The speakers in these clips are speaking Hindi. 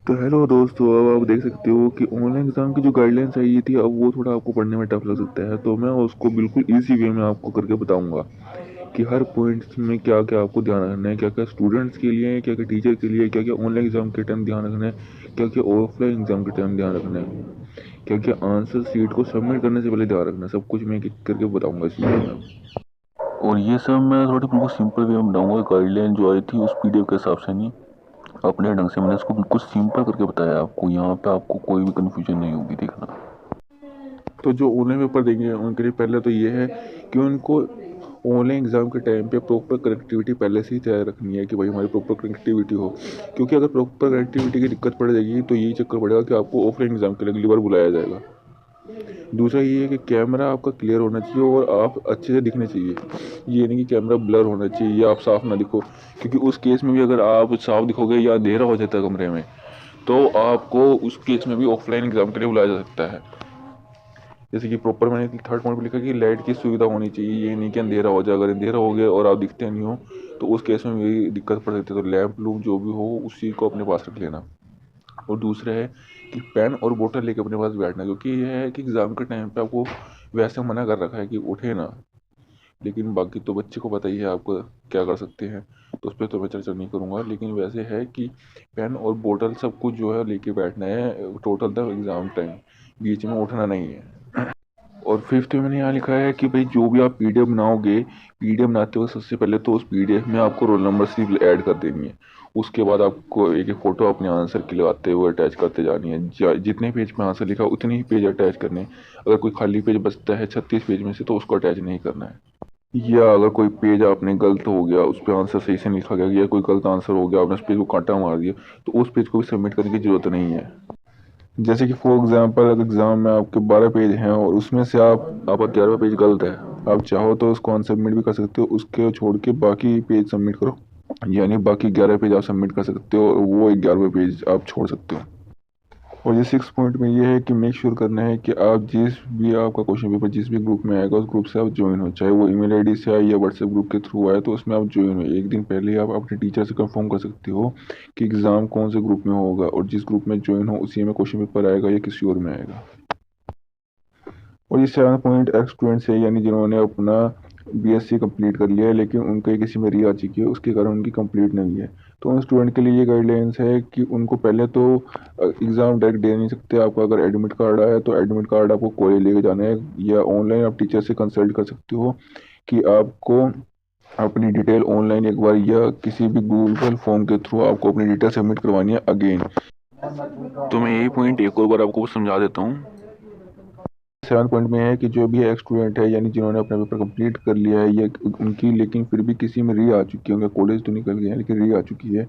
तो हेलो दोस्तों, अब आप देख सकते हो कि ऑनलाइन एग्ज़ाम की जो गाइडलाइंस आई थी, अब वो थोड़ा आपको पढ़ने में टफ लग सकता है। तो मैं उसको बिल्कुल इजी वे में आपको करके बताऊंगा कि हर पॉइंट्स में क्या क्या आपको ध्यान रखना है, क्या क्या स्टूडेंट्स के लिए, क्या क्या टीचर के लिए, क्या क्या ऑनलाइन एग्ज़ाम के टाइम ध्यान रखना है, क्या क्या ऑफलाइन एग्ज़ाम के टाइम ध्यान रखना है, क्या क्या आंसर सीट को सबमिट करने से पहले ध्यान रखना है। सब कुछ मैं एक एक करके बताऊंगा इस वीडियो में। और ये सब मैं थोड़ी बिल्कुल सिंपल वे में बताऊंगा। गाइडलाइन जो आई थी उस पीडीएफ के हिसाब से नहीं, अपने ढंग से मैंने इसको बिल्कुल सिंपल करके बताया आपको। यहाँ पे आपको कोई भी कन्फ्यूजन नहीं होगी, देखना। तो जो ऑनलाइन पेपर देंगे उनके लिए पहले तो ये है कि उनको ऑनलाइन एग्ज़ाम के टाइम पे प्रॉपर कनेक्टिविटी पहले से ही तैयार रखनी है कि भाई हमारी प्रॉपर कनेक्टिविटी हो। क्योंकि अगर प्रॉपर कनेक्टिविटी की दिक्कत पड़ जाएगी तो यही चक्कर पड़ेगा कि आपको ऑफलाइन एग्ज़ाम के लिए अगली बार बुलाया जाएगा। दूसरा ये है कि कैमरा आपका क्लियर होना चाहिए और आप अच्छे से दिखने चाहिए। ये नहीं कि कैमरा ब्लर होना चाहिए या आप साफ ना दिखो, क्योंकि उस केस में भी अगर आप साफ दिखोगे या अंधेरा हो जाता है कमरे में, तो आपको उस केस में भी ऑफलाइन एग्ज़ाम के लिए बुलाया जा सकता है। जैसे कि प्रॉपर मैंने थर्ड पॉइंट पर लिखा कि लाइट की सुविधा होनी चाहिए। ये नहीं कि अंधेरा हो जाए, अगर अंधेरा हो गया और आप दिखते नहीं हो तो उस केस में भी दिक्कत पड़ सकती है। तो लैंप लूप जो भी हो उसी को अपने पास रख लेना। और दूसरा है कि पेन और बोतल लेके अपने पास बैठना, क्योंकि यह है कि एग्ज़ाम के टाइम पे आपको वैसे मना कर रखा है कि उठे ना, लेकिन बाकी तो बच्चे को पता ही है आपको क्या कर सकते हैं, तो उस पर तो मैं चर्चा नहीं करूँगा। लेकिन वैसे है कि पेन और बोतल सब कुछ जो है लेके बैठना है टोटल द एग्ज़ाम टाइम, बीच में उठना नहीं है। और फिफ्थ में मैंने यहाँ लिखा है कि भाई जो भी आप पीडीएफ बनाओगे, पीडीएफ बनाते हो सबसे पहले तो उस पीडीएफ में आपको रोल नंबर सिर्फ ऐड कर देनी है। उसके बाद आपको एक एक फ़ोटो अपने आंसर की लगाते हुए अटैच करते जानी है। जितने पेज में आंसर लिखा उतने ही पेज अटैच करने हैं। अगर कोई खाली पेज बचता है 36 पेज में से तो उसको अटैच नहीं करना है। या अगर कोई पेज आपने गलत हो गया, उस पर आंसर सही से नहीं लिखा गया या कोई गलत आंसर हो गया, आपने उस पेज को कांटा मार दिया, तो उस पेज को भी सबमिट करने की ज़रूरत नहीं है। जैसे कि फॉर एग्जांपल अगर एग्ज़ाम में आपके 12 पेज हैं और उसमें से आपका 11वां पेज गलत है, आप चाहो तो उसको अनसबमिट भी कर सकते हो, उसके छोड़ के बाकी पेज सबमिट करो। यानी बाकी 11 पेज आप सबमिट कर सकते हो और वो 11वें पेज आप छोड़ सकते हो। और ये 6 पॉइंट में ये है कि मेक श्योर करना है कि आप जिस भी आपका क्वेश्चन पेपर जिस भी ग्रुप में आएगा उस ग्रुप से आप ज्वाइन हो, चाहे वो ईमेल आईडी से आए या व्हाट्सएप ग्रुप के थ्रू आए, तो उसमें आप ज्वाइन हो। एक दिन पहले ही आप अपने टीचर से कंफर्म कर सकते हो कि एग्ज़ाम कौन से ग्रुप में होगा, और जिस ग्रुप में ज्वाइन हो उसी में क्वेश्चन पेपर आएगा या किसी और में आएगा। और ये 7 पॉइंट एक्स स्टूडेंट्स है, यानी जिन्होंने अपना बीएससी कंप्लीट कर लिया है लेकिन उनके किसी में री आ चुकी है, उसके कारण उनकी कंप्लीट नहीं है। तो उन स्टूडेंट के लिए ये गाइडलाइंस है कि उनको पहले तो एग्ज़ाम डायरेक्ट दे नहीं सकते। आपका अगर एडमिट कार्ड आया तो एडमिट कार्ड आपको कॉलेज लेके जाना है, या ऑनलाइन आप टीचर से कंसल्ट कर सकते हो कि आपको अपनी डिटेल ऑनलाइन एक बार या किसी भी गूगल फॉर्म के थ्रू आपको अपनी डिटेल सबमिट करवानी है अगेन। तो मैं यही पॉइंट एक और बार आपको समझा देता हूँ। 7 पॉइंट में है कि जो भी एक स्टूडेंट है, यानी जिन्होंने अपना पेपर कंप्लीट कर लिया है या उनकी लेकिन फिर भी किसी में री आ चुकी है, उनका कॉलेज तो निकल गया है लेकिन री आ चुकी है,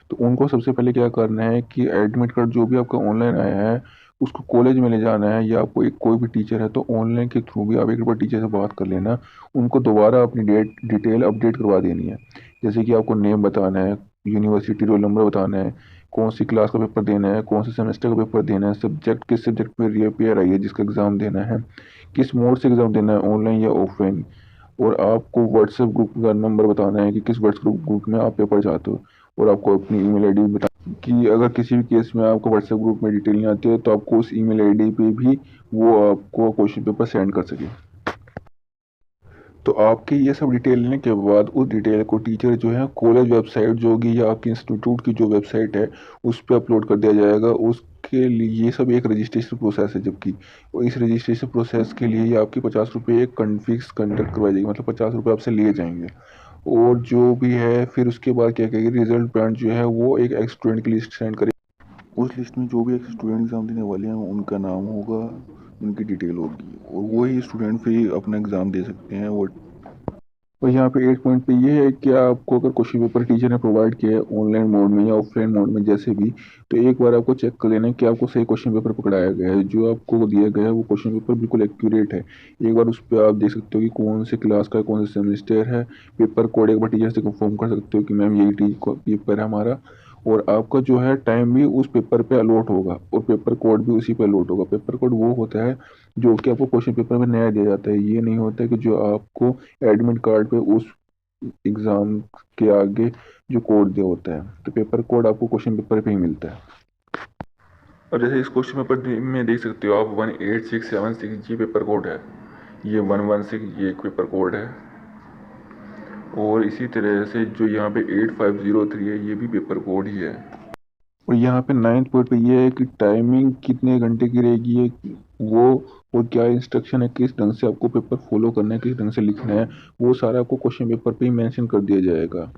तो उनको सबसे पहले क्या करना है कि एडमिट कार्ड जो भी आपका ऑनलाइन आया है उसको कॉलेज में ले जाना है, या आपको एक कोई भी टीचर है तो ऑनलाइन के थ्रू भी आप एक बार टीचर से बात कर लेना। उनको दोबारा अपनी डिटेल अपडेट करवा देनी है। जैसे कि आपको नेम बताना है, यूनिवर्सिटी रोल नंबर बताना है, कौन सी क्लास का पेपर देना है, कौन से सेमेस्टर का पेपर देना है, सब्जेक्ट किस सब्जेक्ट में रिपेयर आई है जिसका एग्ज़ाम देना है, किस मोड से एग्ज़ाम देना है, ऑनलाइन या ऑफलाइन। और आपको व्हाट्सएप ग्रुप का नंबर बताना है कि किस व्हाट्सएप ग्रुप में आप पेपर चाहते हो, और आपको अपनी ईमेल आईडी बता कि अगर किसी भी केस में आपको व्हाट्सएप ग्रुप में डिटेल नहीं आती है तो आपको उस ईमेल आईडी पे भी वो आपको क्वेश्चन पेपर सेंड कर सके। तो आपकी ये सब डिटेल लेने के बाद उस डिटेल को टीचर जो है कॉलेज वेबसाइट जो होगी या आपकी इंस्टीट्यूट की जो वेबसाइट है उस पर अपलोड कर दिया जाएगा। उसके लिए ये सब एक रजिस्ट्रेशन प्रोसेस है, जबकि और इस रजिस्ट्रेशन प्रोसेस के लिए ये आपकी 50 रुपये एक फिक्स कंडक्ट करवाई जाएगी, मतलब 50 रुपये आपसे लिए जाएंगे। और जो भी है फिर उसके बाद क्या कहेगी, रिजल्ट ब्रांच जो है वो एक एक्स स्टूडेंट की लिस्ट सेंड करेगी। उस लिस्ट में जो भी एक स्टूडेंट एग्ज़ाम देने वाले हैं उनका नाम होगा, उनकी डिटेल होगी, और वही स्टूडेंट फिर अपना एग्ज़ाम दे सकते हैं। और यहाँ पे 8 पॉइंट पे ये है कि आपको अगर क्वेश्चन पेपर टीचर ने प्रोवाइड किया है ऑनलाइन मोड में या ऑफलाइन मोड में जैसे भी, तो एक बार आपको चेक कर लेना कि आपको सही क्वेश्चन पेपर पकड़ाया गया है। जो आपको दिया गया है वो क्वेश्चन पेपर बिल्कुल एक्यूरेट है। एक बार उस पर आप देख सकते हो कि कौन से क्लास का है, कौन से सेमेस्टर है। पेपर कोड एक बार टीचर से कंफर्म कर सकते हो कि मैम यही पेपर है हमारा, और आपका जो है टाइम भी उस पेपर पे अलॉट होगा और पेपर कोड भी उसी पे अलॉट होगा। पेपर कोड वो होता है जो कि आपको क्वेश्चन पेपर में नया दिया जाता है, ये नहीं होता है कि जो आपको एडमिट कार्ड पे उस एग्ज़ाम के आगे जो कोड दिया होता है। तो पेपर कोड आपको क्वेश्चन पेपर पे ही मिलता है। अब जैसे इस क्वेश्चन पेपर में देख सकते हो आप 18676 ये पेपर कोड है, ये 116 ये एक पेपर कोड है, और इसी तरह से जो यहाँ पे 8503 है ये भी पेपर कोड ही है। और यहाँ पे 9th पॉइंट पे ये है कि टाइमिंग कितने घंटे की रहेगी वो, और क्या इंस्ट्रक्शन है, किस ढंग से आपको पेपर फॉलो करना है, किस ढंग से लिखना है, वो सारा आपको क्वेश्चन पेपर पे ही मेंशन कर दिया जाएगा।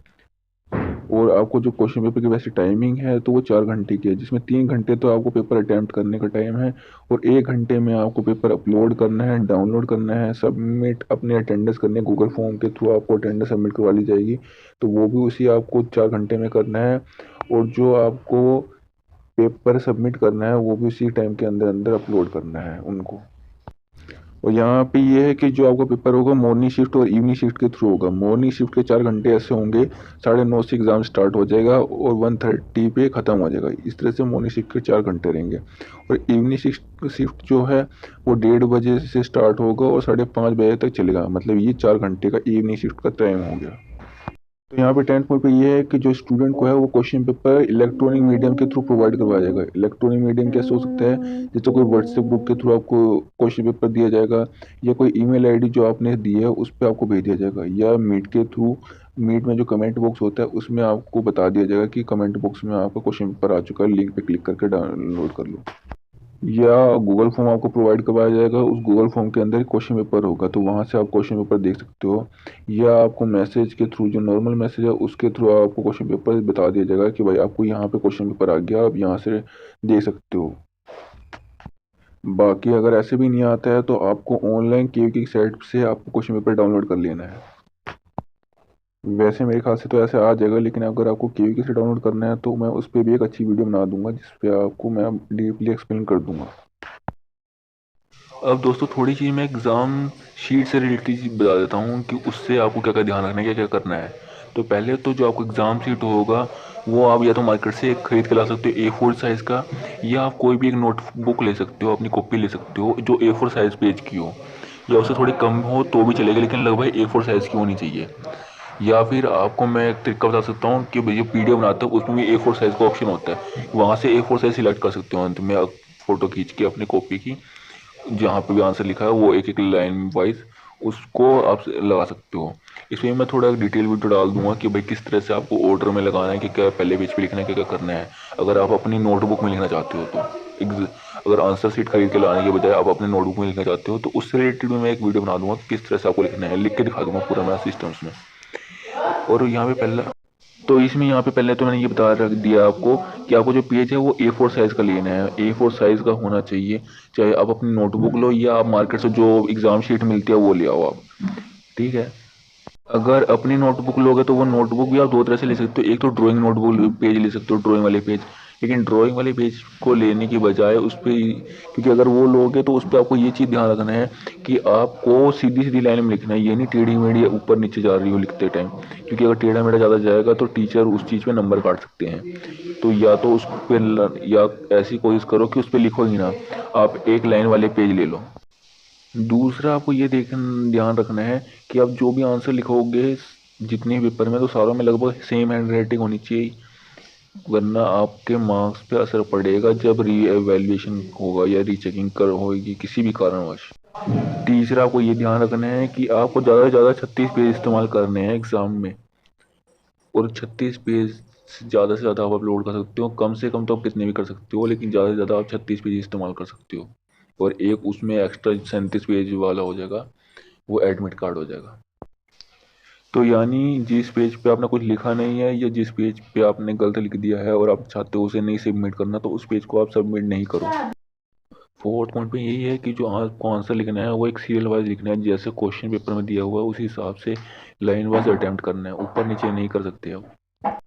और आपको जो क्वेश्चन पेपर की वैसे टाइमिंग है तो वो 4 घंटे की है, जिसमें 3 घंटे तो आपको पेपर अटैम्प्ट करने का टाइम है, और 1 घंटे में आपको पेपर अपलोड करना है, डाउनलोड करना है, सबमिट अपने अटेंडेंस करने, गूगल फॉर्म के थ्रू आपको अटेंडेंस सबमिट करवा ली जाएगी, तो वो भी उसी आपको 4 घंटे में करना है। और जो आपको पेपर सबमिट करना है वो भी उसी टाइम के अंदर अंदर अपलोड करना है उनको। और यहाँ पे ये है कि जो आपका पेपर होगा मॉर्निंग शिफ्ट और इवनिंग शिफ्ट के थ्रू होगा। मॉर्निंग शिफ्ट के 4 घंटे ऐसे होंगे, 9:30 से एग्ज़ाम स्टार्ट हो जाएगा और 1:30 पे ख़त्म हो जाएगा। इस तरह से मॉर्निंग शिफ्ट के 4 घंटे रहेंगे। और इवनिंग शिफ्ट जो है वो 1:30 बजे से स्टार्ट होगा और 5:30 बजे तक चलेगा, मतलब ये 4 घंटे का इवनिंग शिफ्ट का टाइम हो गया। तो यहाँ पे 10th पॉइंट पे ये है कि जो स्टूडेंट को है वो क्वेश्चन पेपर इलेक्ट्रॉनिक मीडियम के थ्रू प्रोवाइड करवाया जाएगा। इलेक्ट्रॉनिक मीडियम कैसे हो सकता है, जैसे कोई व्हाट्सएप ग्रुप के थ्रू आपको क्वेश्चन पेपर दिया जाएगा, या कोई ईमेल आईडी जो आपने दी है उस पर आपको भेज दिया जाएगा, या मीट के थ्रू, मीट में जो कमेंट बॉक्स होता है उसमें आपको बता दिया जाएगा कि कमेंट बॉक्स में आपका क्वेश्चन पेपर आ चुका है, लिंक पे क्लिक करके डाउनलोड कर लो। या गूगल फॉर्म आपको प्रोवाइड करवाया जाएगा, उस गूगल फॉर्म के अंदर क्वेश्चन पेपर होगा तो वहाँ से आप क्वेश्चन पेपर देख सकते हो। या आपको मैसेज के थ्रू, जो नॉर्मल मैसेज है उसके थ्रू आपको क्वेश्चन पेपर बता दिया जाएगा कि भाई आपको यहाँ पे क्वेश्चन पेपर आ गया, आप यहाँ से देख सकते हो। बाकी अगर ऐसे भी नहीं आता है तो आपको ऑनलाइन केयू की साइट से आपको क्वेश्चन पेपर डाउनलोड कर लेना है। वैसे मेरे ख्याल से तो ऐसे आ जाएगा, लेकिन अगर आपको केवीके से डाउनलोड करना है तो मैं उस पर भी एक अच्छी वीडियो बना दूंगा जिस पे आपको मैं डीपली एक्सप्लेन कर दूंगा। अब दोस्तों थोड़ी चीज़ मैं एग्ज़ाम शीट से रिलेटेड चीज़ बता देता हूँ कि उससे आपको क्या क्या ध्यान रखना है, क्या क्या करना है। तो पहले तो जो आपको एग्ज़ाम शीट होगा वो आप या तो मार्केट से ख़रीद के ला सकते हो A4 साइज़ का, या आप कोई भी एक नोटबुक ले सकते हो, अपनी कॉपी ले सकते हो जो A4 साइज़ पेज की हो, या उससे थोड़ी कम हो तो भी चलेगा, लेकिन लगभग A4 साइज़ की होनी चाहिए। या फिर आपको मैं एक तरीका बता सकता हूँ कि भैया PDF बनाते हो उसमें भी A4 साइज़ का ऑप्शन होता है, वहाँ से A4 साइज़ सिलेक्ट कर सकते हो अंत में फ़ोटो खींच के अपनी कॉपी की, जहाँ पे भी आंसर लिखा है वो एक एक लाइन वाइज उसको आप लगा सकते हो। इसमें मैं थोड़ा डिटेल वीडियो डाल दूंगा कि भाई किस तरह से आपको ऑर्डर में लगाना है, कि क्या पहले पेज पे लिखना है, क्या क्या करना है, अगर आप अपनी नोटबुक में लिखना चाहते हो तो। अगर आंसर शीट खरीद के लाने के बजाय आप अपने नोटबुक में लिखना चाहते हो तो उससे रिलेटेड में मैं एक वीडियो बना दूंगा कि किस तरह से आपको लिखना है, लिख के दिखा दूंगा पूरा मैं सिस्टम्स में। और यहाँ पे पहला तो इसमें यहाँ पे पहले तो मैंने ये बता रख दिया आपको कि आपको जो पेज है वो A4 साइज़ का लेना है, A4 साइज़ का होना चाहिए। चाहे आप अपनी नोटबुक लो या आप मार्केट से जो एग्ज़ाम शीट मिलती है वो ले आओ आप, ठीक है। अगर अपनी नोटबुक लोगे तो वो नोटबुक भी आप दो तरह से ले सकते हो, एक तो ड्राइंग नोटबुक पेज ले सकते हो, ड्राइंग वाले पेज, लेकिन ड्राइंग वाले पेज को लेने की बजाय उस पर, क्योंकि अगर वो लोगे तो उस पर आपको ये चीज़ ध्यान रखना है कि आपको सीधी सीधी लाइन में लिखना है, ये नहीं टेढ़ी मेढ़ी ऊपर नीचे जा रही हो लिखते टाइम, क्योंकि अगर टेढ़ा मेढ़ा ज़्यादा जाएगा तो टीचर उस चीज़ पे नंबर काट सकते हैं। तो या तो उस पर, या ऐसी कोशिश करो कि उस पर लिखो ही ना, आप एक लाइन वाले पेज ले लो। दूसरा आपको ये ध्यान रखना है कि आप जो भी आंसर लिखोगे जितने पेपर में, तो सारों में लगभग सेम हैंड राइटिंग होनी चाहिए, वरना आपके मार्क्स पे असर पड़ेगा जब री एवेल्युएशन होगा या रीचेकिंग कर होगी किसी भी कारणवश। तीसरा आपको ये ध्यान रखना है कि आपको ज़्यादा से ज़्यादा 36 पेज इस्तेमाल करने हैं एग्ज़ाम में, और 36 पेज ज़्यादा से ज़्यादा आप अपलोड कर सकते हो, कम से कम तो आप कितने भी कर सकते हो, लेकिन ज़्यादा से ज़्यादा आप 36 पेज इस्तेमाल कर सकते हो। और एक उसमें एक्स्ट्रा 37 पेज वाला हो जाएगा, वो एडमिट कार्ड हो जाएगा। तो यानी जिस पेज पे आपने कुछ लिखा नहीं है या जिस पेज पे आपने गलत लिख दिया है और आप चाहते हो उसे नहीं सबमिट करना, तो उस पेज को आप सबमिट नहीं करो। फोर्थ पॉइंट पे यही है कि जो आपको आंसर लिखना है वो एक सीरियल वाइज लिखना है, जैसे क्वेश्चन पेपर में दिया हुआ है उसी हिसाब से लाइन वाइज अटेम्प्ट करना है, ऊपर नीचे नहीं कर सकते आप।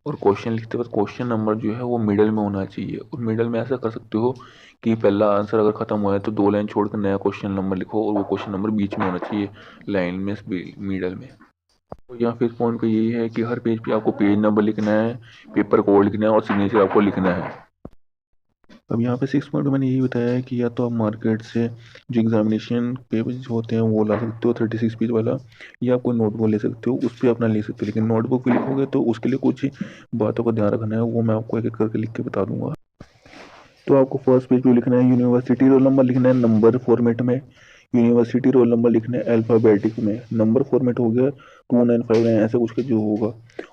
और क्वेश्चन लिखते वक्त क्वेश्चन नंबर जो है वो मिडल में होना चाहिए, और मिडल में ऐसा कर सकते हो कि पहला आंसर अगर ख़त्म हुआ है तो 2 लाइन छोड़कर नया क्वेश्चन नंबर लिखो, और वो क्वेश्चन नंबर बीच में होना चाहिए, लाइन में मिडल में। तो या फिर पॉइंट पे यही है कि हर पेज पे आपको पेज नंबर लिखना है, पेपर कोड लिखना है और सिग्नेचर आपको लिखना है। अब यहाँ पे 6 पॉइंट मैंने यही बताया है कि या तो आप मार्केट से जो एग्जामिनेशन पेज होते हैं वो ला सकते हो 36 पेज वाला, या आप कोई नोटबुक ले सकते हो उस पर अपना लिख सकते हो, लेकिन नोटबुक पे लिखोगे तो उसके लिए कुछ बातों का ध्यान रखना है, वो मैं आपको एक एक करके लिख के बता दूंगा। तो आपको फर्स्ट पेज पे लिखना है यूनिवर्सिटी रोल नंबर, लिखना है नंबर फॉर्मेट में। यूनिवर्सिटी रोल नंबर लिखना है अल्फ़ाबेटिक में। नंबर फॉर्मेट हो गया 2959 ऐसा कुछ के जो होगा,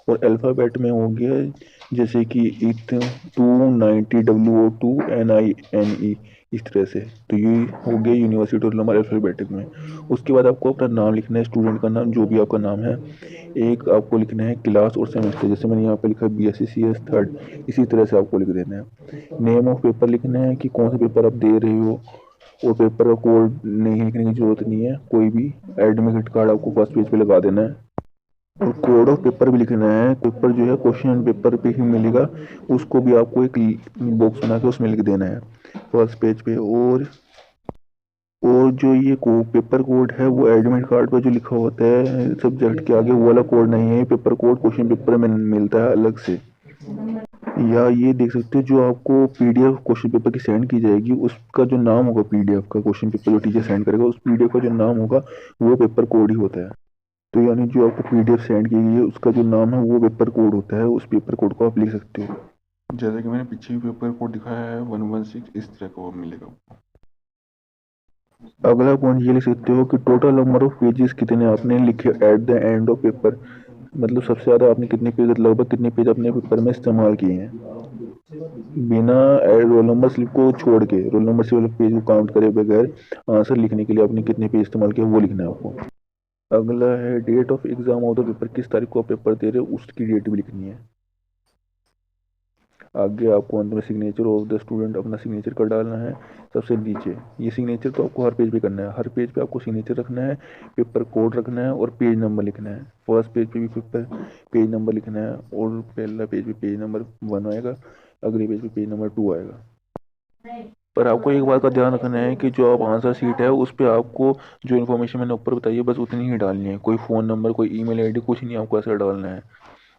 और अल्फ़ाबेट में हो गया जैसे कि इत 290 WO2NINE, इस तरह से। तो ये हो गया यूनिवर्सिटी रोल नंबर अल्फ़ाबेटिक में। उसके बाद आपको अपना नाम लिखना है, स्टूडेंट का नाम जो भी आपका नाम है। एक आपको लिखना है क्लास और सेमेस्टर, जैसे मैंने यहाँ पे लिखा BSc CS थर्ड, इसी तरह से आपको लिख देना है। नेम ऑफ पेपर लिखना है कि कौन सा पेपर आप दे रहे हो, और पेपर का कोड नहीं लिखने की जरूरत नहीं है, कोई भी एडमिट कार्ड आपको फर्स्ट पेज पे लगा देना है। और कोड ऑफ पेपर भी लिखना है, पेपर जो है क्वेश्चन पेपर पे ही मिलेगा, उसको भी आपको एक बॉक्स बना के उसमें लिख देना है फर्स्ट पेज पे। और जो ये पेपर कोड है वो एडमिट कार्ड पर जो लिखा होता है सब्जेक्ट के आगे, वो वाला कोड नहीं है, पेपर कोड क्वेश्चन पेपर में मिलता है अलग से। या ये देख सकते हो जो आपको PDF क्वेश्चन पेपर की सेंड की जाएगी, उसका जो नाम होगा PDF का, क्वेश्चन पेपर जो टीचर सेंड करेगा उस PDF का जो नाम होगा वो पेपर कोड ही होता है। तो यानी जो आपको PDF सेंड की गई है उसका जो नाम है वो पेपर कोड होता है, उस पेपर कोड को आप लिख सकते हो। जैसा कि मैंने पीछे भी पेपर कोड दिखाया है 116, इस तरह का वो मिलेगा। अगला पॉइंट ये लिख सकते हो कि टोटल नंबर ऑफ पेजेस कितने आपने लिखे at the end of paper, मतलब सबसे ज़्यादा आपने कितने पेज, लगभग कितने पेज अपने पेपर में इस्तेमाल किए हैं, बिना रोल नंबर स्लिप को छोड़ के, रोल नंबर से वाले पेज को काउंट करे बगैर आंसर लिखने के लिए आपने कितने पेज इस्तेमाल किए वो लिखना है आपको। अगला है date of exam of the paper, किस तारीख को आप पेपर दे रहे हो उसकी डेट भी लिखनी है। आगे आपको अंत में सिग्नेचर ऑफ द स्टूडेंट, अपना सिग्नेचर कर डालना है सबसे नीचे। ये सिग्नेचर तो आपको हर पेज पे करना है, हर पेज पे आपको सिग्नेचर रखना है, पेपर कोड रखना है और पेज नंबर लिखना है। फर्स्ट पेज पे भी पेपर पेज नंबर लिखना है, और पहला पेज पे पेज नंबर 1 आएगा, अगले पेज पे पेज नंबर 2 आएगा। पर आपको एक बात का ध्यान रखना है कि जो आप आंसर शीट है उस पर आपको जो इन्फॉर्मेशन मैंने ऊपर बताई है बस उतनी ही डालनी है, कोई फ़ोन नंबर, कोई ईमेल आईडी कुछ नहीं आपको ऐसा डालना है,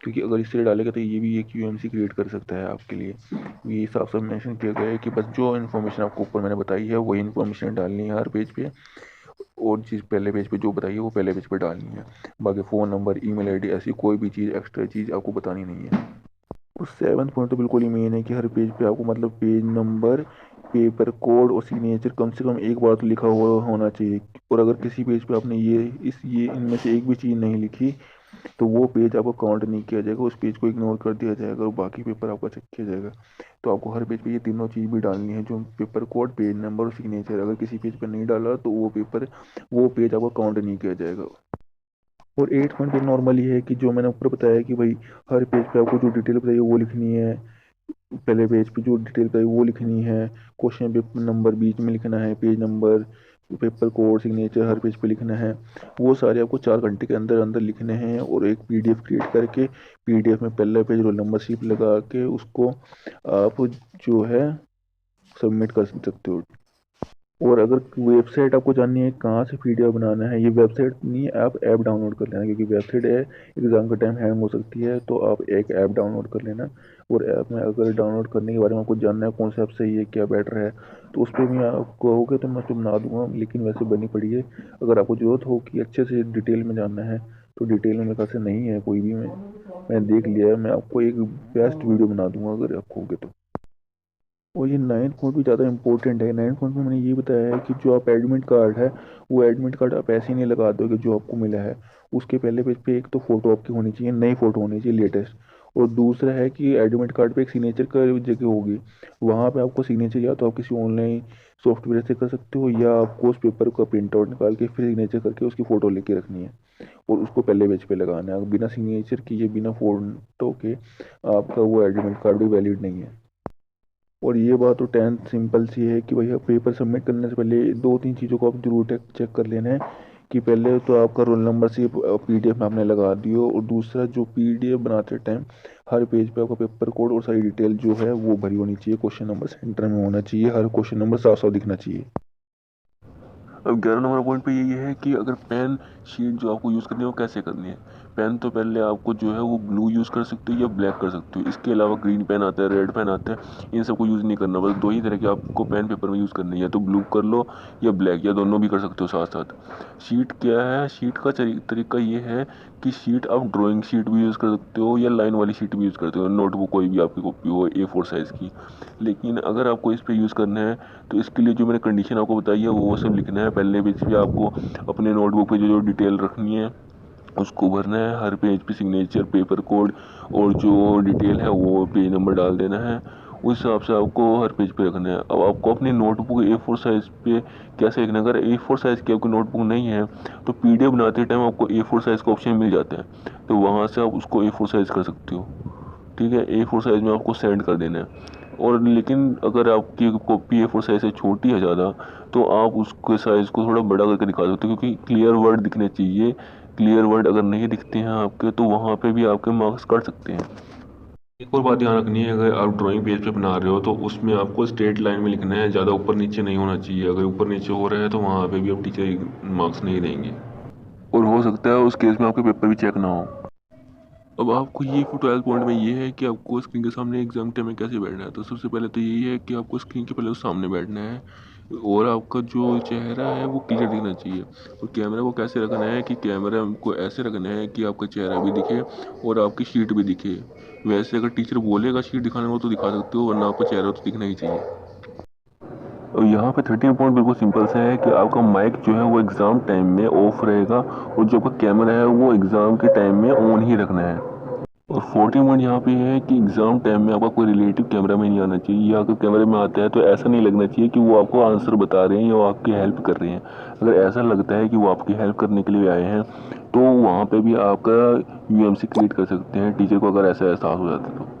क्योंकि अगर इससे डालेगा तो ये भी एक UMC क्रिएट कर सकता है आपके लिए। ये साफ साफ मेंशन किया गया है कि बस जो इन्फॉर्मेशन आपको ऊपर मैंने बताई है वही इन्फॉर्मेशन डालनी है हर पेज पे, और चीज़ पहले पेज पे जो बताई है वो पहले पेज पे डालनी है। बाकी फ़ोन नंबर, ईमेल आईडी, ऐसी कोई भी चीज़ एक्स्ट्रा चीज़ आपको बतानी नहीं है। और 7th पॉइंट तो बिल्कुल ही मेन है कि हर पेज पे आपको मतलब पेज नंबर, पेपर कोड और सिग्नेचर कम से कम एक बार तो लिखा हुआ होना चाहिए। और अगर किसी पेज पे आपने ये इनमें से एक भी चीज़ नहीं लिखी तो वो पेज आपको काउंट नहीं किया जाएगा, उस पेज को इग्नोर कर दिया जाएगा और बाकी पेपर आपका चेक किया जाएगा। तो आपको हर पेज पे ये तीनों चीज़ भी डालनी है, जो पेपर कोड, पेज नंबर और सिग्नेचर। अगर किसी पेज पर नहीं डाला तो वो पेज आपको काउंट नहीं किया जाएगा। और 8 पॉइंट पे नॉर्मली है कि जो मैंने ऊपर बताया कि भाई हर पेज पे आपको जो डिटेल बताइए वो लिखनी है, पहले पेज पे जो डिटेल बताइए वो लिखनी है, क्वेश्चन पेपर नंबर बीच में लिखना है, page number, paper code, signature हर पेज पे लिखना है। वो सारे आपको 4 घंटे के अंदर अंदर लिखने हैं, और एक PDF क्रिएट करके PDF में पहला पेज रोल नंबर शीट लगा के उसको आप जो है सबमिट कर सकते हो। और अगर वेबसाइट आपको जाननी है कहाँ से PDF बनाना है, ये वेबसाइट नहीं है, आप ऐप डाउनलोड कर लेना, क्योंकि वेबसाइट है एग्ज़ाम का टाइम हैंग हो सकती है, तो आप एक ऐप डाउनलोड कर लेना। और ऐप में अगर डाउनलोड करने के बारे में आपको जानना है कौन सा ऐप सही है, क्या बेटर है, तो उस पर भी आप कहोगे तो मैं उसको बना दूंगा, लेकिन वैसे बनी पड़ी है। अगर आपको ज़रूरत हो कि अच्छे से डिटेल में जानना है तो डिटेल में मेरे ख्याल से नहीं है कोई भी, मैं देख लिया है, मैं आपको एक बेस्ट वीडियो बना दूंगा अगर आप कहोगे तो। और ये 9th पॉइंट भी ज़्यादा इंपॉर्टेंट है। 9th पॉइंट में मैंने ये बताया है कि जो आप एडमिट कार्ड है वो एडमिट कार्ड आप ऐसे ही नहीं लगा दोगे जो आपको मिला है, उसके पहले पेज पे एक तो फ़ोटो आपकी होनी चाहिए, नई फ़ोटो होनी चाहिए लेटेस्ट। और दूसरा है कि एडमिट कार्ड पे एक सिग्नेचर का जगह होगी, वहाँ पे आपको सिग्नेचर या तो आप किसी ऑनलाइन सॉफ्टवेयर से कर सकते हो, या आपको उस पेपर का प्रिंट आउट निकाल के फिर सिग्नेचर करके उसकी फ़ोटो लेके रखनी है और उसको पहले पेज पे लगाना है। बिना सिग्नेचर किए, बिना फ़ोटो के आपका वो एडमिट कार्ड भी वैलिड नहीं है। और ये बात तो 10th सिंपल सी है कि भैया पेपर सबमिट करने से पहले 2-3 चीज़ों को आप जरूर चेक कर लेना है, कि पहले तो आपका रोल नंबर से PDF में आपने लगा दियो, और दूसरा जो PDF बनाते टाइम हर पेज पे आपका पेपर कोड और सारी डिटेल जो है वो भरी होनी चाहिए, क्वेश्चन नंबर सेंटर में होना चाहिए, हर क्वेश्चन नंबर साफ साफ दिखना चाहिए। अब 11 नंबर पॉइंट पे यही है कि अगर पेन शीट जो आपको यूज़ करनी है वो कैसे करनी है। पेन तो पहले आपको जो है वो ब्लू यूज़ कर सकते हो या ब्लैक कर सकते हो। इसके अलावा ग्रीन पेन आता है, रेड पेन आता है, इन सबको यूज़ नहीं करना। बस 2 ही तरह के आपको पेन पेपर में यूज़ करने हैं, या तो ब्लू कर लो या ब्लैक, या दोनों भी कर सकते हो साथ साथ। शीट क्या है, शीट का तरीका ये है कि शीट आप ड्राइंग शीट भी यूज़ कर सकते हो या लाइन वाली शीट भी यूज़ करते हो, नोटबुक कोई भी आपकी कॉपी हो A4 साइज़ की। लेकिन अगर आपको इस पर यूज़ करना है तो इसके लिए जो मैंने कंडीशन आपको बताई है वो सब लिखना है। पहले पेज पे आपको अपने नोटबुक पे जो जो डिटेल रखनी है उसको भरना है। हर पेज पे सिग्नेचर, पेपर कोड और जो डिटेल है वो पेज नंबर डाल देना है। उस हिसाब से आपको हर पेज पे रखना है। अब आपको अपनी नोटबुक A4 साइज़ पे कैसे लिखना है, अगर A4 साइज़ की आपकी नोटबुक नहीं है तो PDF बनाते टाइम आपको A4 साइज़ का ऑप्शन मिल जाता है, तो वहाँ से आप उसको A4 साइज़ कर सकते हो। ठीक है, A4 साइज़ में आपको सेंड कर देना है। और लेकिन अगर आपकी कॉपी A4 साइज़ से छोटी है ज़्यादा, तो आप उसके साइज़ को थोड़ा बड़ा करके दिखा सकते हो, क्योंकि क्लियर वर्ड दिखने चाहिए। क्लियर वर्ड अगर नहीं दिखते हैं आपके तो वहाँ पे भी आपके मार्क्स कट सकते हैं। एक और बात ध्यान रखनी है, अगर आप ड्राइंग पेज पे बना रहे हो तो उसमें आपको स्ट्रेट लाइन में लिखना है, ज़्यादा ऊपर नीचे नहीं होना चाहिए। अगर ऊपर नीचे हो रहा है तो वहाँ पे भी आप टीचर मार्क्स नहीं देंगे, और हो सकता है उस केस में आपके पेपर भी चेक ना हो। अब आपको ये 12 पॉइंट में ये है कि आपको स्क्रीन के सामने एग्जाम टाइम में कैसे बैठना है। तो सबसे पहले तो यही है कि आपको स्क्रीन के पहले सामने बैठना है, और आपका जो चेहरा है वो क्लियर दिखना चाहिए। और कैमरा को कैसे रखना है कि कैमरा को ऐसे रखना है कि आपका चेहरा भी दिखे और आपकी शीट भी दिखे। वैसे अगर टीचर बोलेगा शीट दिखाने को तो दिखा सकते हो, वरना आपका चेहरा तो दिखना ही चाहिए। और यहाँ पे 13 पॉइंट बिल्कुल सिंपल से है कि आपका माइक जो है वो एग्ज़ाम टाइम में ऑफ रहेगा, और जो आपका कैमरा है वो एग्ज़ाम के टाइम में ऑन ही रखना है। और 14 पॉइंट यहाँ पे है कि एग्ज़ाम टाइम में आपका कोई रिलेटिव कैमरा में नहीं आना चाहिए, या अगर कैमरे में आता है तो ऐसा नहीं लगना चाहिए कि वो आपको आंसर बता रहे हैं या वो आपकी हेल्प कर रहे हैं। अगर ऐसा लगता है कि वो आपकी हेल्प करने के लिए आए हैं तो वहाँ पे भी आपका UMC क्रिएट कर सकते हैं, टीचर को अगर ऐसा एहसास हो जाता है तो।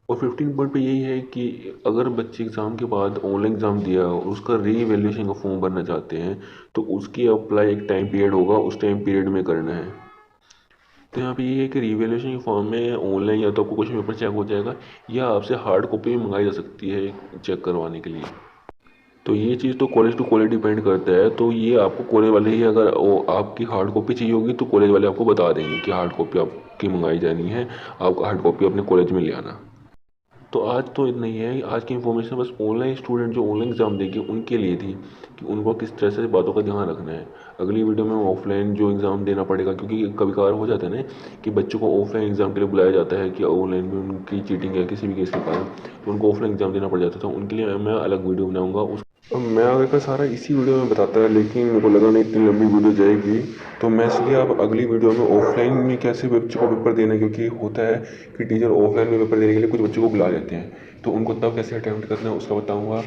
और 15 पॉइंट पे यही है कि अगर बच्चे एग्ज़ाम के बाद ऑनलाइन एग्ज़ाम दिया और उसका री एवेल्यूशन का फॉर्म भरना चाहते हैं तो उसकी अप्लाई एक टाइम पीरियड होगा, उस टाइम पीरियड में करना है। तो यहाँ पे ये है कि रीवैल्यूएशन के फॉर्म में ऑनलाइन या तो आपको क्वेश्चन पेपर चेक हो जाएगा, या आपसे हार्ड कॉपी भी मंगाई जा सकती है चेक करवाने के लिए। तो ये चीज़ तो कॉलेज टू कॉलेज डिपेंड करता है। तो ये आपको कॉलेज वाले ही, अगर वो आपकी हार्ड कॉपी चाहिए होगी तो कॉलेज वाले आपको बता देंगे कि हार्ड कॉपी आपकी मंगाई जानी है, आप हार्ड कॉपी अपने कॉलेज में ले आना। तो आज तो इतना ही है। आज की इन्फॉर्मेशन बस ऑनलाइन स्टूडेंट जो ऑनलाइन एग्ज़ाम देंगे उनके लिए थी, कि उनको किस तरह से बातों का ध्यान रखना है। अगली वीडियो में ऑफलाइन जो एग्ज़ाम देना पड़ेगा, क्योंकि कभी कभार हो जाता है ना कि बच्चों को ऑफलाइन एग्ज़ाम के लिए बुलाया जाता है कि ऑनलाइन में उनकी चीटिंग है किसी भी केस के कारण, तो उनको ऑफलाइन एग्ज़ाम देना पड़ जाता है। तो उनके लिए मैं अलग वीडियो बनाऊँगा। उस अब मैं आगे का सारा इसी वीडियो में बताता है, लेकिन मेरे को लगा नहीं इतनी लंबी वीडियो जाएगी, तो मैं इसलिए अब अगली वीडियो में ऑफलाइन में कैसे बच्चों को पेपर देना है, क्योंकि होता है कि टीचर ऑफलाइन में पेपर देने के लिए कुछ बच्चों को बुला लेते हैं, तो उनको तब कैसे अटेम्प्ट करना है उसका बताऊँगा।